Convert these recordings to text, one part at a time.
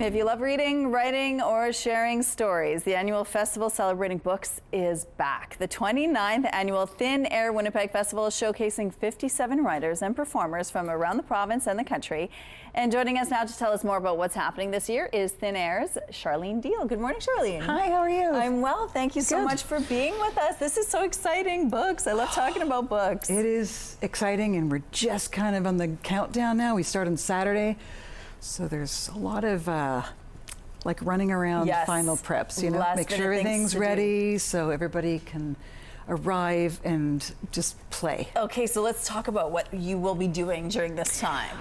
If you love reading, writing, or sharing stories, the annual festival celebrating books is back. The 29th annual Thin Air Winnipeg Festival is showcasing 57 writers and performers from around the province and the country. And joining us now to tell us more about what's happening this year is Thin Air's Charlene Diehl. Good morning, Charlene. Hi, how are you? I'm well. Thank you so much for being with us. This is so exciting. Books. I love talking about books. It is exciting, and we're just kind of on the countdown now. We start on Saturday. So there's a lot of like running around final preps, you know, make sure everything's ready so everybody can arrive and just play. Okay, so let's talk about what you will be doing during this time.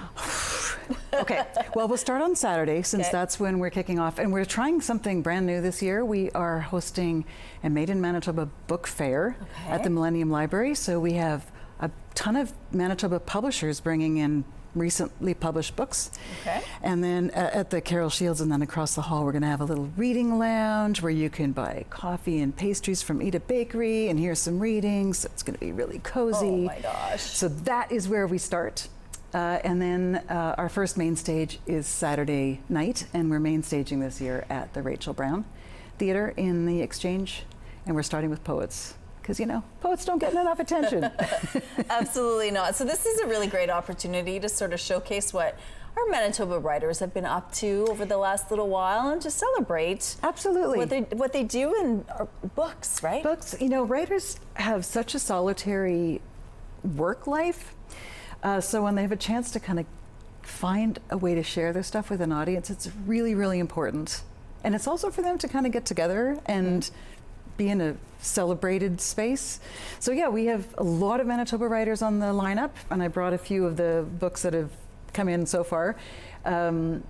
Okay, well, we'll start on Saturday since that's when we're kicking off, and we're trying something brand new this year. We are hosting a Made in Manitoba book fair at the Millennium Library. So we have a ton of Manitoba publishers bringing in recently published books. And then at the Carol Shields and then across the hall, we're going to have a little reading lounge where you can buy coffee and pastries from Eda Bakery and hear some readings. So it's going to be really cozy. Oh my gosh. So that is where we start. And then our first main stage is Saturday night, and we're main staging this year at the Rachel Brown Theatre in the Exchange, and we're starting with poets. Because, you know, poets don't get enough attention. Absolutely not. So this is a really great opportunity to sort of showcase what our Manitoba writers have been up to over the last little while and to celebrate what they do in books, right? Books, you know, writers have such a solitary work life. So when they have a chance to kind of find a way to share their stuff with an audience, it's really, really important. And it's also for them to kind of get together and be in a celebrated space. So yeah, we have a lot of Manitoba writers on the lineup, and I brought a few of the books that have come in so far. And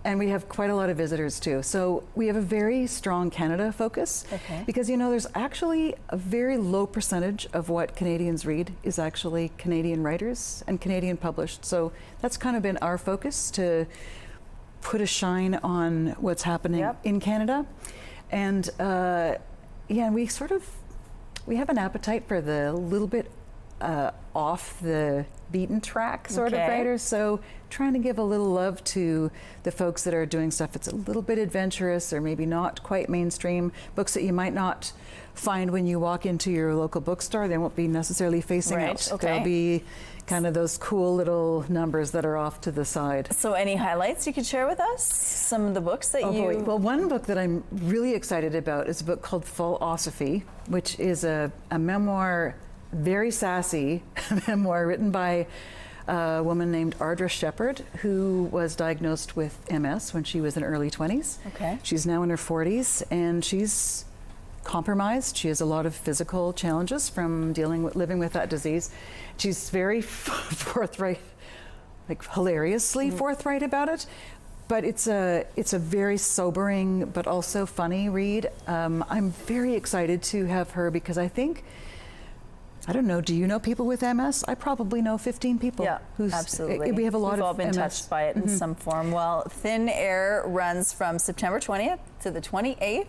we have quite a lot of visitors too. So we have a very strong Canada focus because, you know, there's actually a very low percentage of what Canadians read is actually Canadian writers and Canadian published. So that's kind of been our focus, to put a shine on what's happening in Canada. And yeah, and we have an appetite for the little bit off the beaten track sort of writers. So trying to give a little love to the folks that are doing stuff that's a little bit adventurous or maybe not quite mainstream, books that you might not find when you walk into your local bookstore. They won't be necessarily facing out. They'll be kind of those cool little numbers that are off to the side. So any highlights you could share with us? Some of the books that you... Well, one book that I'm really excited about is a book called Philosophy, which is a memoir, very sassy memoir written by a woman named Ardra Shepherd, who was diagnosed with MS when she was in her early 20s. She's now in her 40s, and she's compromised. She has a lot of physical challenges from living with that disease. She's very forthright, like hilariously forthright about it. But it's a very sobering but also funny read. I'm very excited to have her because I think, I don't know, do you know people with MS? I probably know 15 people. Yeah, absolutely. We have a lot We've of all been MS. touched by it in some form. Well, Thin Air runs from September 20th to the 28th.